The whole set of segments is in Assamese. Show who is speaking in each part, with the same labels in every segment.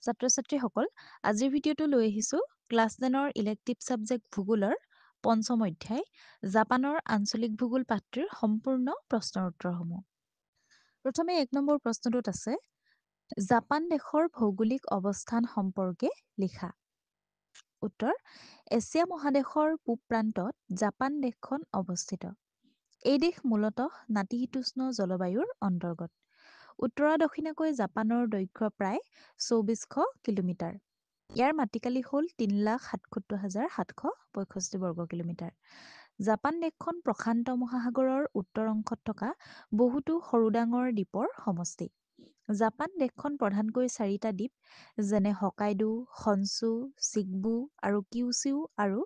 Speaker 1: ছাত্ৰ-ছাত্ৰীসকল, আজিৰ ভিডিঅ'টো লৈ আহিছোঁ ক্লাছ 10ৰ ইলেক্টিভ ছাবজেক্ট ভূগোলৰ পঞ্চম অধ্যায় জাপানৰ আঞ্চলিক ভূগোল পাঠটিৰ সম্পূৰ্ণ প্ৰশ্নৰ উত্তৰসমূহ। প্ৰথমে 1 নম্বৰ প্ৰশ্নটোত আছে জাপান দেশৰ ভৌগোলিক অৱস্থান সম্পৰ্কে লিখা। উত্তৰ: এছিয়া মহাদেশৰ পূব প্ৰান্তত জাপান দেশখন অৱস্থিত। এই দেশ মূলতঃ নাতিশীতোষ্ণ জলবায়ুৰ অন্তৰ্গত। উত্তৰা দক্ষিণাকৈ জাপানৰ দৈৰ্ঘ্য প্ৰায় 2400 কিলোমিটাৰ। ইয়াৰ মাটিকালি হ'ল 3,77,765 বৰ্গ কিলোমিটাৰ। জাপান দেশখন প্ৰশান্ত মহাসাগৰৰ উত্তৰ অংশত থকা বহুতো সৰু ডাঙৰ দ্বীপৰ সমষ্টি। জাপান দেশখন প্ৰধানকৈ 4টা দ্বীপ যেনে হকাইডো, হনচু, চিকবু আৰু কিউছিউ আৰু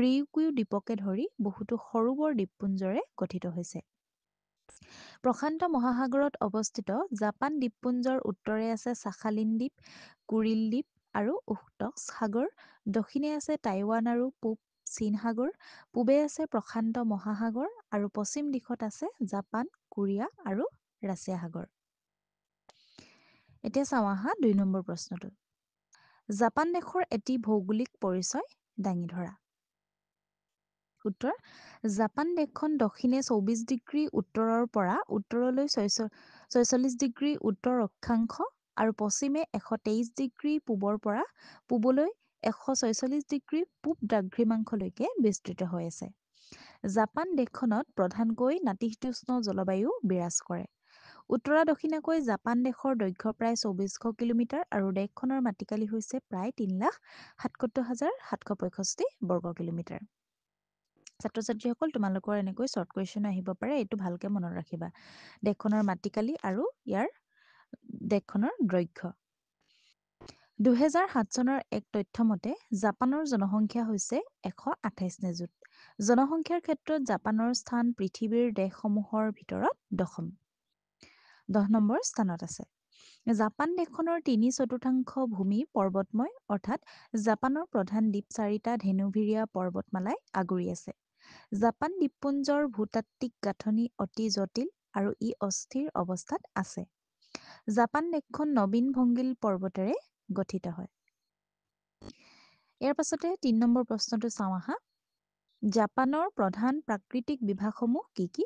Speaker 1: ৰিউকিউ দ্বীপকে ধৰি বহুতো সৰু বৰ দ্বীপপুঞ্জৰে গঠিত হৈছে। প্ৰশান্ত মহাসাগৰত অৱস্থিত জাপান দ্বীপপুঞ্জৰ উত্তৰে আছে চাখালিন দ্বীপ, কুৰিল দ্বীপ আৰু ওখটস্ক সাগৰ, দক্ষিণে আছে টাইৱান আৰু পূব চীন সাগৰ, পূবে আছে প্ৰশান্ত মহাসাগৰ আৰু পশ্চিম দিশত আছে জাপান, কোৰিয়া আৰু ৰাছিয়া সাগৰ। এতিয়া চাওঁ আহা 2 নম্বৰ প্ৰশ্নটো। জাপান দেশৰ এটি ভৌগোলিক পৰিচয় দাঙি ধৰা। উত্তৰ: জাপান দেশখন দক্ষিণে 24 ডিগ্ৰী উত্তৰৰ পৰা উত্তৰলৈ 46 ডিগ্ৰী উত্তৰ অক্ষাংশ আৰু পশ্চিমে 123 ডিগ্ৰী পূবৰ পৰা পূবলৈ 146 ডিগ্ৰী পূব দ্ৰাঘিমাংশলৈকে বিস্তৃত হৈ আছে। জাপান দেশখনত প্ৰধানকৈ নাতিশীতোষ্ণ জলবায়ু বিৰাজ কৰে। উত্তৰা দক্ষিণাকৈ জাপান দেশৰ দৈৰ্ঘ্য প্ৰায় 2400 কিলোমিটাৰ আৰু দেশখনৰ মাটিকালি হৈছে প্ৰায় 3,77,765 বৰ্গ কিলোমিটাৰ। ছাত্ৰ-ছাত্ৰীসকল, তোমালোকৰ এনেকৈ শ্বৰ্ট কুৱেশ্যন আহিব পাৰে, এইটো ভালকৈ মনত ৰাখিবা। দেশখনৰ মাটিকালি আৰু ইয়াৰ দেশখনৰ দৈৰ্ঘ্য। 2007 চনৰ এক তথ্য মতে জাপানৰ জনসংখ্যা হৈছে 128 নিযুত। জনসংখ্যাৰ ক্ষেত্ৰত জাপানৰ স্থান পৃথিৱীৰ দেশসমূহৰ ভিতৰত দশম। 10 নম্বৰ স্থানত আছে। জাপান দেশখনৰ 3/4 ভূমি পৰ্বতময়, অৰ্থাৎ জাপানৰ প্ৰধান দ্বীপ 4টা ধেনুভিৰীয়া পৰ্বতমালাই আগুৰি আছে। জাপান দ্বীপপুঞ্জৰ ভূতাত্ত্বিক গাঁথনি অতি জটিল আৰু ই অস্থিৰ অৱস্থাত আছে। জাপান দেশখন নবীন ভংগিল পৰ্বতেৰে গঠিত হয়। ইয়াৰ পাছতে 3 নম্বৰ প্ৰশ্নটো চাওঁ আহা। জাপানৰ প্ৰধান প্ৰাকৃতিক বিভাগসমূহ কি কি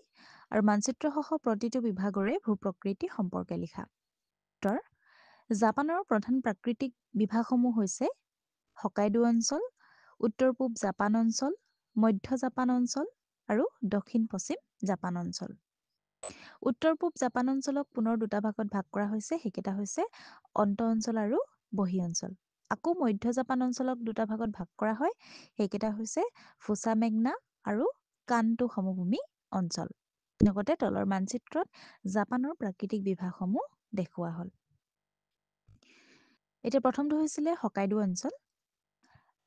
Speaker 1: আৰু মানচিত্ৰসহ প্ৰতিটো বিভাগৰে ভূ-প্ৰকৃতি সম্পৰ্কে লিখা। উত্তৰ: জাপানৰ প্ৰধান প্ৰাকৃতিক বিভাগসমূহ হৈছে হকাইডো অঞ্চল, উত্তৰ-পূব জাপান অঞ্চল, মধ্য জাপান অঞ্চল আৰু দক্ষিণ-পশ্চিম জাপান অঞ্চল। উত্তৰ-পূব জাপান অঞ্চলক পুনৰ 2টা ভাগত ভাগ কৰা হৈছে, সেইকেইটা হৈছে অন্ত অঞ্চল আৰু বহি অঞ্চল। আকৌ মধ্য জাপান অঞ্চলক 2টা ভাগত ভাগ কৰা হয়, সেইকেইটা হৈছে ফুচা মেগনা আৰু কানটো সমভূমি অঞ্চল। লগতে তলৰ মানচিত্ৰত জাপানৰ প্ৰাকৃতিক বিভাগসমূহ দেখুওৱা হ'ল। এতিয়া প্ৰথমটো হৈছিলে হকাইডো অঞ্চল।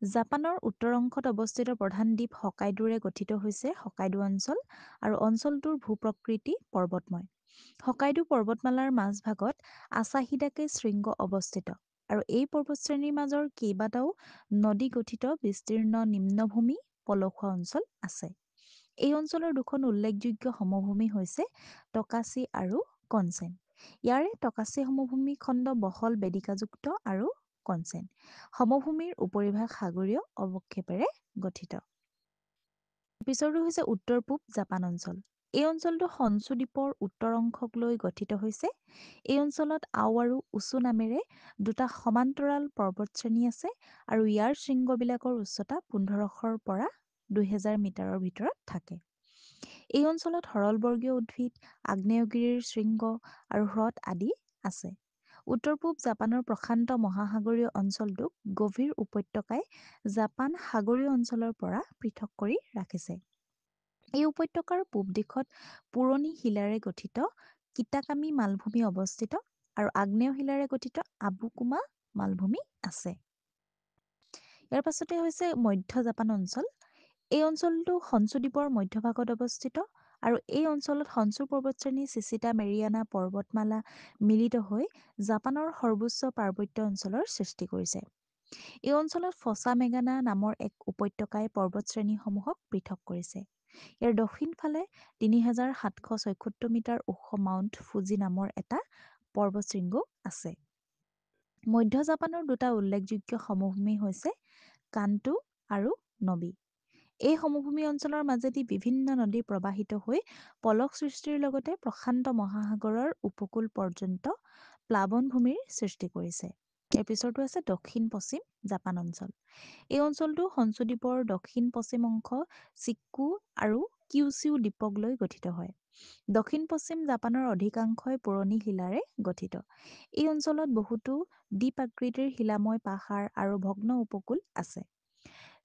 Speaker 1: জাপানৰ উত্তৰ অংশত অৱস্থিত প্ৰধান দ্বীপ হকাইডোৰে গঠিত হৈছে হকাইডো অঞ্চল আৰু অঞ্চলটোৰ ভূ-প্ৰকৃতি পৰ্বতময়। হকাইডো পৰ্বতমালাৰ মাজভাগত আছাহিদাকে শৃংগ অৱস্থিত আৰু এই পৰ্বতশ্ৰেণীৰ মাজৰ কেইবাটাও নদী গঠিত বিস্তীৰ্ণ নিম্নভূমি পলসুৱা অঞ্চল আছে। এই অঞ্চলৰ 2খন উল্লেখযোগ্য সমভূমি হৈছে টকাচি আৰু কনচেন। ইয়াৰে টকাচি সমভূমি খণ্ড বহল বেদিকাযুক্ত আৰু কনচেন সমভূমিৰ উপৰিভাগ সাগৰীয় অৱক্ষেপেৰে গঠিত। পিছৰটো হৈছে উত্তৰ-পূব জাপান অঞ্চল। এই অঞ্চলটো হনচু দ্বীপৰ উত্তৰ অংশক লৈ গঠিত হৈছে। এই অঞ্চলত আও আৰু উচু নামেৰে 2টা সমান্তৰাল পৰ্বতশ্ৰেণী আছে আৰু ইয়াৰ শৃংগবিলাকৰ উচ্চতা 1500ৰ পৰা 2000 মিটাৰৰ ভিতৰত থাকে। এই অঞ্চলত সৰলবৰ্গীয় উদ্ভিদ, আগ্নেয়গিৰিৰ শৃংগ আৰু হ্ৰদ আদি আছে। উত্তৰ-পূব জাপানৰ প্ৰশান্ত মহাসাগৰীয় অঞ্চলটোক গভীৰ উপত্যকাই জাপান সাগৰীয় অঞ্চলৰ পৰা পৃথক কৰি ৰাখিছে। এই উপত্যকাৰ পূব দিশত পুৰণি শিলাৰে গঠিত কিটাকামি মালভূমি অৱস্থিত আৰু আগ্নেয় শিলাৰে গঠিত আবুকুমা মালভূমি আছে। ইয়াৰ পাছতে হৈছে মধ্য জাপান অঞ্চল। এই অঞ্চলটো হনচু দ্বীপৰ মধ্যভাগত অৱস্থিত আৰু এই অঞ্চলত হনচু পৰ্বতশ্ৰেণী, চিচিতা মেৰিয়ানা পৰ্বতমালা মিলিত হৈ জাপানৰ সৰ্বোচ্চ পাৰ্বত্য অঞ্চলৰ সৃষ্টি কৰিছে। এই অঞ্চলত ফচা মেগানা নামৰ এক উপত্যকাই পৰ্বতশ্ৰেণীসমূহক পৃথক কৰিছে। ইয়াৰ দক্ষিণ ফালে 3776 মিটাৰ ওখ মাউণ্ট ফুজি নামৰ এটা পৰ্বতশৃংগও আছে। মধ্য জাপানৰ দুটা উল্লেখযোগ্য সমভূমি হৈছে কাণ্টো আৰু নবি। এই সমভূমি অঞ্চলৰ মাজেদি বিভিন্ন নদী প্ৰবাহিত হৈ পলস সৃষ্টিৰ লগতে প্ৰশান্ত মহাসাগৰৰ উপকূল পৰ্যন্ত প্লাৱনভূমিৰ সৃষ্টি কৰিছে। ইয়াৰ পিছৰটো আছে দক্ষিণ পশ্চিম জাপান অঞ্চল। এই অঞ্চলটো হনচু দ্বীপৰ দক্ষিণ পশ্চিম অংশ চিক্কু আৰু কিউছিউ দ্বীপক লৈ গঠিত হয়। দক্ষিণ পশ্চিম জাপানৰ অধিকাংশই পুৰণি শিলাৰে গঠিত। এই অঞ্চলত বহুতো দ্বীপ-আকৃতিৰ শিলাময় পাহাৰ আৰু ভগ্ন উপকূল আছে।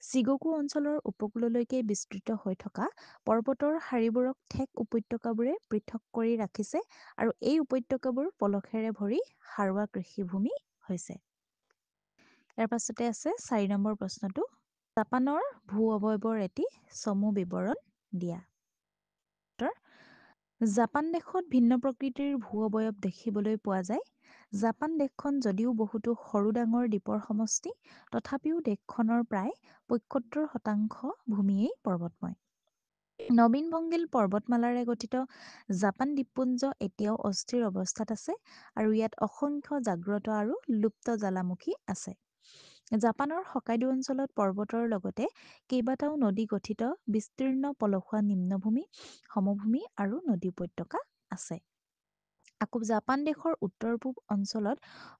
Speaker 1: চিগকু অঞ্চলৰ উপকূললৈকে বিস্তৃত হৈ থকা পৰ্বতৰ শাৰীবোৰক ঠেক উপত্যকাবোৰে পৃথক কৰি ৰাখিছে আৰু এই উপত্যকাবোৰ পলসেৰে ভৰি সাৰুৱা কৃষিভূমি হৈছে। ইয়াৰ পাছতে আছে 4 নম্বৰ প্ৰশ্নটো, জাপানৰ ভূ-অৱয়বৰ এটি চমু বিৱৰণ দিয়া। জাপান দেশত ভিন্ন প্ৰকৃতিৰ ভূ-অৱয়ব দেখিবলৈ পোৱা যায়। জাপান দেশখন যদিও বহুতো সৰু ডাঙৰ দ্বীপৰ সমষ্টি, তথাপিও দেশখনৰ প্ৰায় ৭৫% ভূমিয়েই পৰ্বতময়। নবীন ভংগিল পৰ্বতমালাৰে গঠিত জাপান দ্বীপপুঞ্জ এতিয়াও অস্থিৰ অৱস্থাত আছে আৰু ইয়াত অসংখ্য জাগ্ৰত আৰু লুপ্ত জ্বালামুখী আছে। জাপানৰ হকাইডো অঞ্চলত পৰ্বতৰ লগতে কেইবাটাও নদী গঠিত বিস্তীৰ্ণ পলসুৱা নিম্নভূমি, সমভূমি আৰু নদী উপত্যকা আছে। আকৌ জাপান দেশৰ উত্তৰ-পূব অঞ্চলত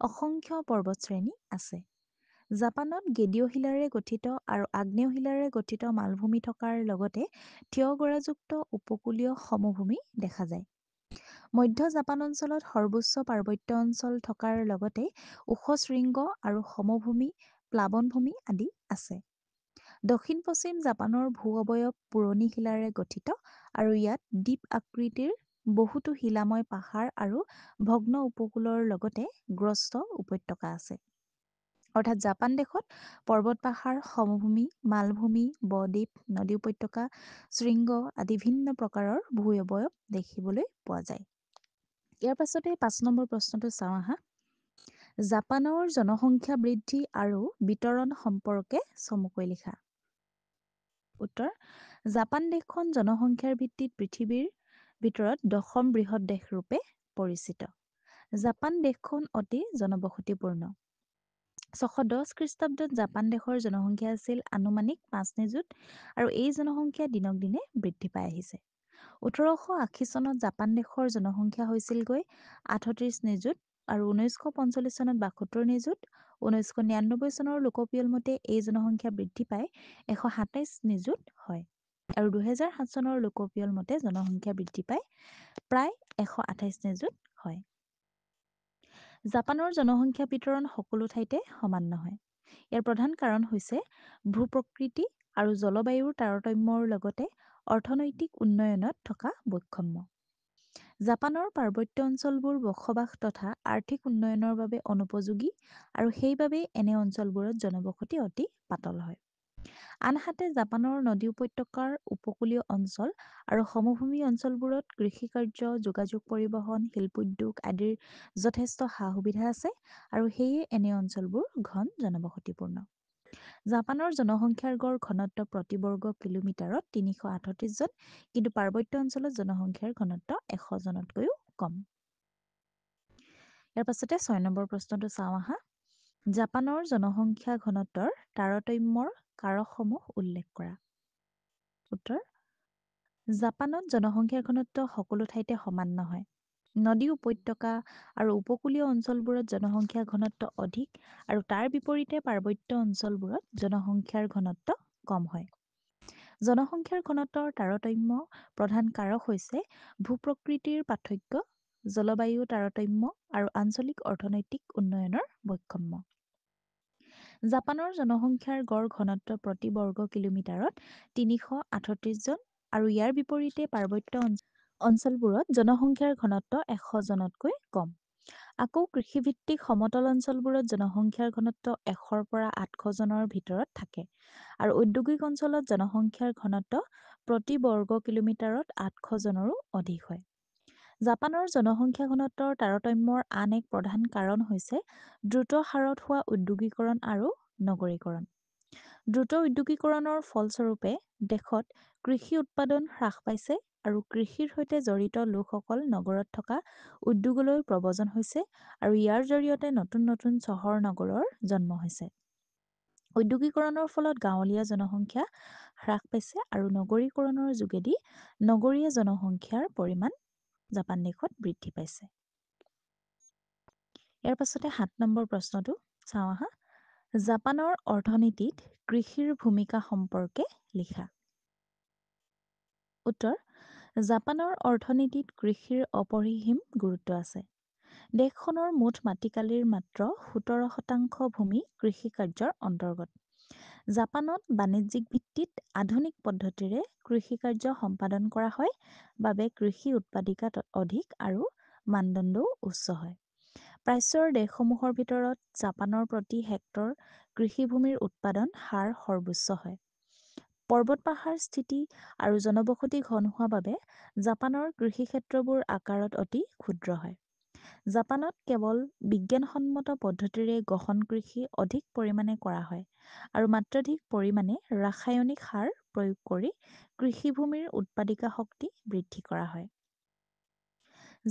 Speaker 1: অসংখ্য পৰ্বতশ্ৰেণী আছে। জাপানত গেদীয় শিলাৰে গঠিত আৰু আগ্নেয় শিলাৰে গঠিত মালভূমি থকাৰ লগতে থিয় গৰাযুক্ত উপকূলীয় সমভূমি দেখা যায়। মধ্য জাপান অঞ্চলত সৰ্বোচ্চ পাৰ্বত্য অঞ্চল থকাৰ লগতে ওখ শৃংগ আৰু সমভূমি, প্লাৱনভূমি আদি আছে। দক্ষিণ পশ্চিম জাপানৰ ভূ-অৱয়ব পুৰণি শিলাৰে গঠিত আৰু ইয়াত দ্বীপ আকৃতিৰ বহুতো শিলাময় পাহাৰ আৰু ভগ্ন উপকূলৰ লগতে গ্ৰস্ত উপত্যকা আছে। অৰ্থাৎ জাপান দেশত পৰ্বত পাহাৰ, সমভূমি, মালভূমি, ব-দ্বীপ, নদী উপত্যকা, শৃংগ আদি ভিন্ন প্ৰকাৰৰ ভূ-অৱয়ব দেখিবলৈ পোৱা যায়। ইয়াৰ পাছতে 5 নম্বৰ প্ৰশ্নটো চাওঁ আহা। জাপানৰ জনসংখ্যা বৃদ্ধি আৰু বিতৰণ সম্পৰ্কে চমুকৈ লিখা। উত্তৰ: জাপান দেশখন জনসংখ্যাৰ ভিত্তিত পৃথিৱীৰ ভিতৰত 10ম বৃহৎ দেশ ৰূপে পৰিচিত। জাপান দেশখন অতি জনবসতিপূৰ্ণ। 610 খ্ৰীষ্টাব্দত জাপান দেশৰ জনসংখ্যা আছিল আনুমানিক 5 নিযুত আৰু এই জনসংখ্যা দিনক দিনে বৃদ্ধি পাই আহিছে। 1880 চনত জাপান দেশৰ জনসংখ্যা হৈছিলগৈ 38 নিযুত আৰু 1945 চনত 72 নিযুত। 1999 চনৰ লোকপিয়ল মতে এই জনসংখ্যা বৃদ্ধি পাই 127 নিযুত হয় আৰু 2007 চনৰ লোকপিয়ল মতে জনসংখ্যা বৃদ্ধি পাই প্ৰায় 128 নিযুত হয়। জাপানৰ জনসংখ্যা বিতৰণ সকলো ঠাইতে সমান নহয়। ইয়াৰ প্ৰধান কাৰণ হৈছে ভূ-প্ৰকৃতি আৰু জলবায়ুৰ তাৰতম্যৰ লগতে অৰ্থনৈতিক উন্নয়নত থকা বৈষম্য। জাপানৰ পাৰ্বত্য অঞ্চলবোৰ বসবাস তথা আৰ্থিক উন্নয়নৰ বাবে অনুপযোগী আৰু সেইবাবেই এনে অঞ্চলবোৰত জনবসতি অতি পাতল হয়। আনহাতে জাপানৰ নদী উপত্যকাৰ উপকূলীয় অঞ্চল আৰু সমভূমি অঞ্চলবোৰত কৃষিকাৰ্য, যোগাযোগ, পৰিবহণ, শিল্পোদ্যোগ আদিৰ যথেষ্ট সা-সুবিধা আছে আৰু সেয়ে এনে অঞ্চলবোৰ ঘন জনবসতিপূৰ্ণ। জাপানৰ জনসংখ্যাৰ গড় ঘনত্ব প্ৰতি বৰ্গ কিলোমিটাৰত 338 জন, কিন্তু পাৰ্বত্য অঞ্চলত জনসংখ্যাৰ ঘনত্ব 100 জনতকৈও কম। ইয়াৰ পাছতে 6 নম্বৰ প্ৰশ্নটো চাওঁ আহা। জাপানৰ জনসংখ্যা ঘনত্বৰ তাৰতম্যৰ কাৰকসমূহ উল্লেখ কৰা। উত্তৰ: জাপানত জনসংখ্যাৰ ঘনত্ব সকলো ঠাইতে সমান নহয়। নদী উপত্যকা আৰু উপকূলীয় অঞ্চলবোৰত জনসংখ্যাৰ ঘনত্ব অধিক আৰু তাৰ বিপৰীতে পাৰ্বত্য অঞ্চলবোৰত জনসংখ্যাৰ ঘনত্ব কম হয়। জনসংখ্যাৰ ঘনত্বৰ তাৰতম্য প্ৰধান কাৰক হৈছে ভূ-প্ৰকৃতিৰ পাৰ্থক্য, জলবায়ু তাৰতম্য আৰু আঞ্চলিক অৰ্থনৈতিক উন্নয়নৰ বৈষম্য। জাপানৰ জনসংখ্যাৰ গড় ঘনত্ব প্ৰতি বৰ্গ কিলোমিটাৰত 338 জন আৰু ইয়াৰ বিপৰীতে পাৰ্বত্য অঞ্চলবোৰত জনসংখ্যাৰ ঘনত্ব 100 জনতকৈ কম। আকৌ কৃষিভিত্তিক সমতল অঞ্চলবোৰত জনসংখ্যাৰ ঘনত্ব 100ৰ পৰা 800 জনৰ ভিতৰত থাকে আৰু ঔদ্যোগিক অঞ্চলত জনসংখ্যাৰ ঘনত্ব প্ৰতি বৰ্গ কিলোমিটাৰত 800 জনৰো অধিক হয়। জাপানৰ জনসংখ্যা ঘনত্বৰ তাৰতম্যৰ আন এক প্ৰধান কাৰণ হৈছে দ্ৰুত হাৰত হোৱা ঔদ্যোগিকৰণ আৰু নগৰীকৰণ। দ্ৰুত ঔদ্যোগিকৰণৰ ফলস্বৰূপে দেশত কৃষি উৎপাদন হ্ৰাস পাইছে আৰু কৃষিৰ সৈতে জড়িত লোকসকল নগৰত থকা উদ্যোগলৈ প্ৰব্ৰজন হৈছে আৰু ইয়াৰ জৰিয়তে নতুন নতুন চহৰ নগৰৰ জন্ম হৈছে। ঔদ্যোগিকৰণৰ ফলত গাঁৱলীয়া জনসংখ্যা হ্ৰাস পাইছে আৰু নগৰীকৰণৰ যোগেদি নগৰীয়া জনসংখ্যাৰ পৰিমাণ জাপান দেশত বৃদ্ধি পাইছে। ইয়াৰ পাছতে ৭ নম্বৰ প্ৰশ্নটো চাওঁ আহা। জাপানৰ অৰ্থনীতিত কৃষিৰ ভূমিকা সম্পৰ্কে লিখা। উত্তৰ: জাপানৰ অৰ্থনীতিত কৃষিৰ অপৰিসীম গুৰুত্ব আছে। দেশখনৰ মুঠ মাটিকালিৰ মাত্ৰ 17% ভূমি কৃষিকাৰ্যৰ অন্তৰ্গত। জাপানত বাণিজ্যিক ভিত্তিত আধুনিক পদ্ধতিৰে কৃষিকাৰ্য সম্পাদন কৰা হয় বাবে কৃষি উৎপাদিকা অধিক আৰু মানদণ্ডও উচ্চ হয়। প্ৰাচ্যৰ দেশসমূহৰ ভিতৰত জাপানৰ প্ৰতি হেক্টৰ কৃষিভূমিৰ উৎপাদন হাৰ সৰ্বোচ্চ হয়। পৰ্বত পাহাৰ স্থিতি আৰু জনবসতি ঘন হোৱা বাবে জাপানৰ কৃষিক্ষেত্ৰবোৰ আকাৰত অতি ক্ষুদ্ৰ হয়। জাপানত কেৱল বিজ্ঞানসন্মত পদ্ধতিৰে গহন কৃষি অধিক পৰিমাণে কৰা হয় আৰু মাত্ৰাধিক পৰিমাণে ৰাসায়নিক সাৰ প্ৰয়োগ কৰি কৃষিভূমিৰ উৎপাদিকা শক্তি বৃদ্ধি কৰা হয়।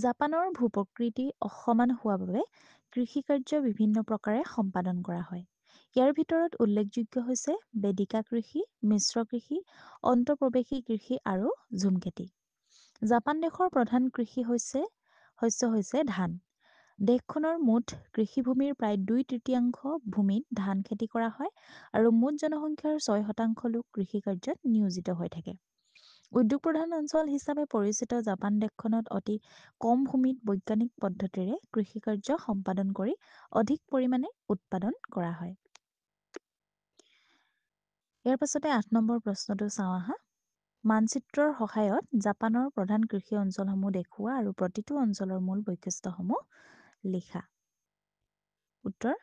Speaker 1: জাপানৰ ভূপ্ৰকৃতি অসমান হোৱা বাবে কৃষিকাৰ্য বিভিন্ন প্ৰকাৰে সম্পাদন কৰা হয়। ইয়াৰ ভিতৰত উল্লেখযোগ্য হৈছে বেদিকা কৃষি, মিশ্ৰ কৃষি, অন্তঃপ্ৰৱেশী কৃষি আৰু ঝুম খেতি। জাপান দেশৰ প্ৰধান কৃষি শস্য হৈছে ধান। দেশখনৰ মুঠ কৃষিভূমিৰ প্ৰায় 2/3 ভূমিত ধান খেতি কৰা হয় আৰু মুঠ জনসংখ্যাৰ 6% লোক কৃষিকাৰ্যত নিয়োজিত হৈ থাকে। উদ্যোগ প্ৰধান অঞ্চল হিচাপে পৰিচিত জাপান দেশখনত অতি কম ভূমিত বৈজ্ঞানিক পদ্ধতিৰে কৃষিকাৰ্য সম্পাদন কৰি অধিক পৰিমাণে উৎপাদন কৰা হয়। ইয়াৰ পাছতে ৮ নম্বৰ প্ৰশ্নটো চাওঁ আহা। মানচিত্ৰৰ সহায়ত জাপানৰ প্ৰধান কৃষি অঞ্চলসমূহ দেখুওৱা আৰু প্ৰতিটো অঞ্চলৰ মূল বৈশিষ্ট্যসমূহ লিখা। উত্তৰ: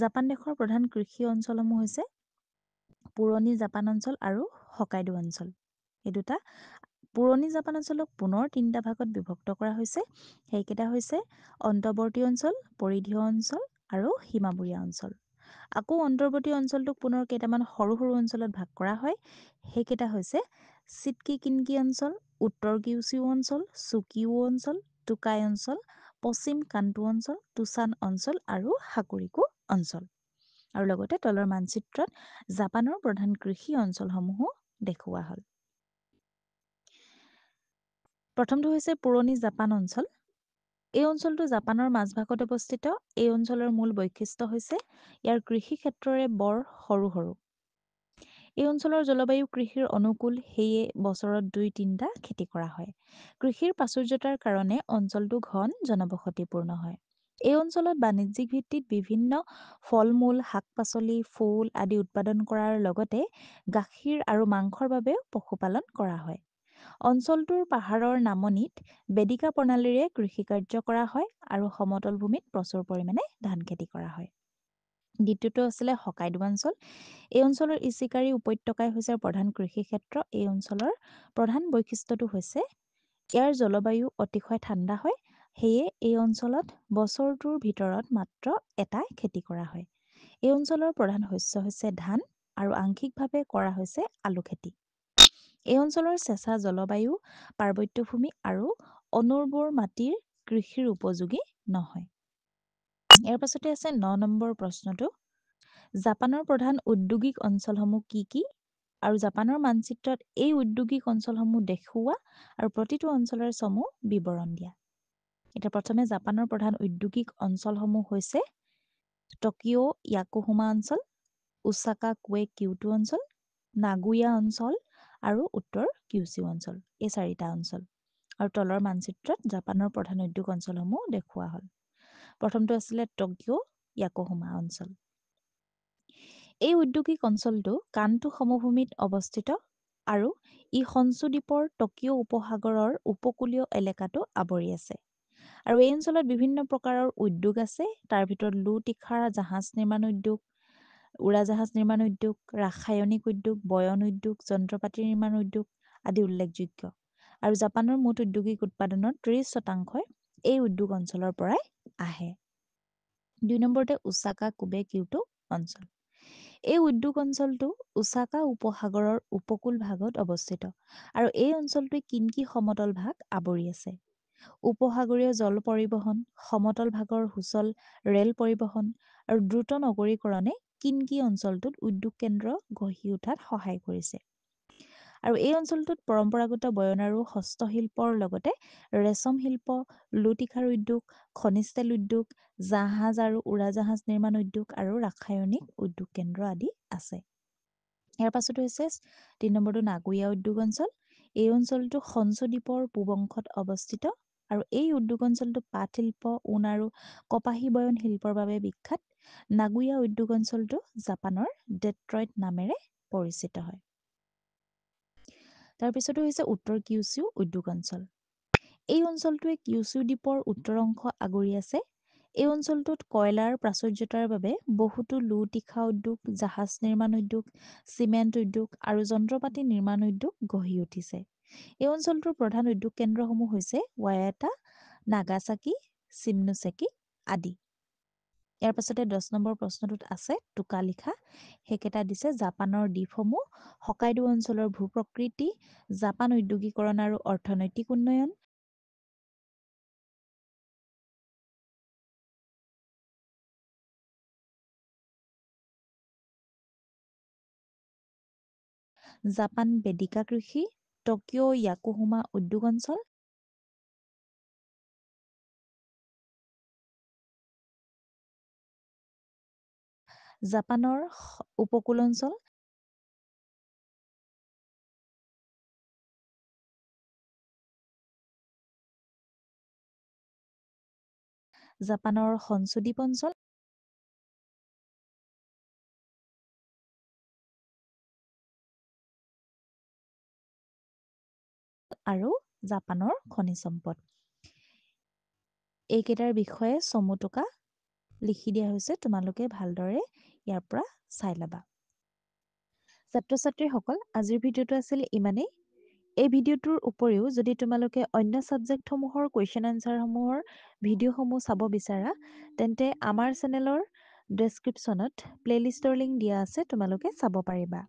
Speaker 1: জাপান দেশৰ প্ৰধান কৃষি অঞ্চলসমূহ হৈছে পুৰণি জাপান অঞ্চল আৰু হকাইডো অঞ্চল। এই দুটা পুৰণি জাপান অঞ্চলক পুনৰ 3টা ভাগত বিভক্ত কৰা হৈছে। সেইকেইটা হৈছে অন্তৰ্বৰ্তী অঞ্চল, পৰিধীয় অঞ্চল আৰু সীমামূৰীয়া অঞ্চল। আকৌ অন্তৰ্বৰ্তী অঞ্চলটোক পুনৰ কেইটামান সৰু সৰু অঞ্চলত ভাগ কৰা হয়। সেইকেইটা হৈছে চিটকি কিনকি অঞ্চল, উত্তৰ কিউছিউ অঞ্চল, চুকিউ অঞ্চল, টুকাই অঞ্চল, পশ্চিম কাণ্টো অঞ্চল, টুচান অঞ্চল আৰু হাকুৰিকু অঞ্চল। আৰু লগতে তলৰ মানচিত্ৰত জাপানৰ প্ৰধান কৃষি অঞ্চলসমূহো দেখুওৱা হ'ল। প্ৰথমটো হৈছে পুৰণি জাপান অঞ্চল। এই অঞ্চলটো জাপানৰ মাজভাগত অৱস্থিত। এই অঞ্চলৰ মূল বৈশিষ্ট্য হৈছে ইয়াৰ কৃষি ক্ষেত্ৰৰে বৰ সৰু সৰু। এই অঞ্চলৰ জলবায়ু কৃষিৰ অনুকূল, সেয়ে বছৰত 2-3টা খেতি কৰা হয়। কৃষিৰ প্ৰাচুৰ্যতাৰ কাৰণে অঞ্চলটো ঘন জনবসতিপূৰ্ণ হয়। এই অঞ্চলত বাণিজ্যিক ভিত্তিত বিভিন্ন ফল-মূল, শাক-পাচলি, ফুল আদি উৎপাদন কৰাৰ লগতে গাখীৰ আৰু মাংসৰ বাবেও পশুপালন কৰা হয়। অঞ্চলটোৰ পাহাৰৰ নামনিত বেদিকা প্ৰণালীৰে কৃষিকাৰ্য কৰা হয় আৰু সমতল ভূমিত প্ৰচুৰ পৰিমাণে ধান খেতি কৰা হয়। দ্বিতীয়টো আছিলে হকাইডো অঞ্চল। এই অঞ্চলৰ ইচিকাৰী উপত্যকাই হৈছে প্ৰধান কৃষিক্ষেত্ৰ। এই অঞ্চলৰ প্ৰধান বৈশিষ্ট্যটো হৈছে ইয়াৰ জলবায়ু অতিশয় ঠাণ্ডা হয়। সেয়ে এই অঞ্চলত বছৰটোৰ ভিতৰত মাত্ৰ এটাই খেতি কৰা হয়। এই অঞ্চলৰ প্ৰধান শস্য হৈছে ধান আৰু আংশিকভাৱে কৰা হৈছে আলু খেতি। এই অঞ্চলৰ চেঁচা জলবায়ু, পাৰ্বত্য ভূমি আৰু অনুৰ্বৰ মাটিৰ কৃষিৰ উপযোগী নহয়। ইয়াৰ পাছতে আছে ৯ নম্বৰ প্ৰশ্নটো। জাপানৰ প্ৰধান ঔদ্যোগিক অঞ্চলসমূহ কি কি? আৰু জাপানৰ মানচিত্ৰত এই ঔদ্যোগিক অঞ্চলসমূহ দেখুওৱা আৰু প্ৰতিটো অঞ্চলৰ চমু বিৱৰণ দিয়া। এতিয়া প্ৰথমে জাপানৰ প্ৰধান ঔদ্যোগিক অঞ্চলসমূহ হৈছে টকিঅ' য়াকোহামা অঞ্চল, ওচাকা কুৱে কিয়োটো অঞ্চল, নাগোয়া অঞ্চল আৰু উত্তৰ কিউছিউ অঞ্চল। এই 4টা অঞ্চল। আৰু তলৰ মানচিত্ৰত জাপানৰ প্ৰধান উদ্যোগ অঞ্চলসমূহ দেখুওৱা হ'ল। প্ৰথমটো আছিলে টকিঅ' য়াকোহামা অঞ্চল। এই ঔদ্যোগিক অঞ্চলটো কাণ্টো সমভূমিত অৱস্থিত আৰু ই হনচু দ্বীপৰ টকিঅ' উপসাগৰৰ উপকূলীয় এলেকাটো আৱৰি আছে। আৰু এই অঞ্চলত বিভিন্ন প্ৰকাৰৰ উদ্যোগ আছে। তাৰ ভিতৰত লো-তীখাৰ জাহাজ নিৰ্মাণ উদ্যোগ, উৰাজাহাজ নিৰ্মাণ উদ্যোগ, ৰাসায়নিক উদ্যোগ, বয়ন উদ্যোগ, যন্ত্ৰপাতি নিৰ্মাণ উদ্যোগ আদি উল্লেখযোগ্য। আৰু জাপানৰ মুঠ ঔদ্যোগিক উৎপাদনৰ 30% এই উদ্যোগ অঞ্চলৰ পৰাই আহে। 2 নম্বৰতে ওচাকা কুবে কিয়োটো অঞ্চল। এই উদ্যোগ অঞ্চলটো ওচাকা উপসাগৰৰ উপকূল ভাগত অৱস্থিত আৰু এই অঞ্চলটোৱে কিনকি সমতল ভাগ আৱৰি আছে। উপসাগৰীয় জল পৰিবহণ, সমতল ভাগৰ সুচল ৰেল পৰিবহণ আৰু দ্ৰুত নগৰীকৰণে কিনকি অঞ্চলটোত উদ্যোগ কেন্দ্ৰ গঢ়ি উঠাত সহায় কৰিছে। আৰু এই অঞ্চলটোত পৰম্পৰাগত বয়ন আৰু হস্তশিল্পৰ লগতে ৰেচম শিল্প, লুটিখাৰ উদ্যোগ, খনিজ তেল উদ্যোগ, জাহাজ আৰু উৰাজাহাজ নিৰ্মাণ উদ্যোগ আৰু ৰাসায়নিক উদ্যোগ কেন্দ্ৰ আদি আছে। ইয়াৰ পাছতো হৈছে ৩ নম্বৰটো নাগোয়া উদ্যোগ অঞ্চল। এই অঞ্চলটো হনচু দ্বীপৰ পূব অংশত অৱস্থিত আৰু এই উদ্যোগ অঞ্চলটো পাট শিল্প, ঊণ আৰু কপাহী বয়ন শিল্পৰ বাবে বিখ্যাত। নাগোয়া উদ্যোগ অঞ্চলটো জাপানৰ ডেট্ৰইট নামেৰে পৰিচিত হয়। তাৰপিছতো হৈছে উত্তৰ কিউছু উদ্যোগ অঞ্চল। এই অঞ্চলটোৱে কিউছু দ্বীপৰ উত্তৰ অংশ আগুৰি আছে। এই অঞ্চলটোত কয়লাৰ প্ৰাচুৰ্যতাৰ বাবে বহুতো লো-তীখা উদ্যোগ, জাহাজ নিৰ্মাণ উদ্যোগ, চিমেণ্ট উদ্যোগ আৰু যন্ত্ৰপাতি নিৰ্মাণ উদ্যোগ গঢ়ি উঠিছে। এই অঞ্চলটোৰ প্ৰধান উদ্যোগ কেন্দ্ৰসমূহ হৈছে ৱায়াটা, নাগাচাকি, চিমনোচেকি আদি। ইয়াৰ পাছতে 10 নম্বৰ প্ৰশ্নটোত আছে টোকা লিখা। সেইকেইটা দিছে জাপানৰ দ্বীপসমূহ, হকাইডো অঞ্চলৰ ভূ-প্ৰকৃতি, জাপান ঔদ্যোগিকৰণ আৰু অৰ্থনৈতিক উন্নয়ন, জাপান বেদিকা কৃষি, টকিঅ' য়াকোহামা উদ্যোগ অঞ্চল, জাপানৰ উপকূল অঞ্চল, জাপানৰ হনচু দ্বীপ অঞ্চল আৰু জাপানৰ খনিজ সম্পদ। এইকেইটাৰ বিষয়ে চমু টোকা লিখি দিয়া হৈছে, তোমালোকে ভালদৰে ইয়াৰ পৰা চাই ল'বা। ছাত্ৰ-ছাত্ৰীসকল, আজিৰ ভিডিঅ'টো আছিল ইমানেই। এই ভিডিঅ'টোৰ উপৰিও যদি তোমালোকে অন্য ছাবজেক্টসমূহৰ কুৱেশ্যন আনচাৰসমূহৰ ভিডিঅ'সমূহ চাব বিচাৰা, তেন্তে আমাৰ চেনেলৰ ডেছক্ৰিপশ্যনত প্লে'লিষ্টৰ লিংক দিয়া আছে, তোমালোকে চাব পাৰিবা।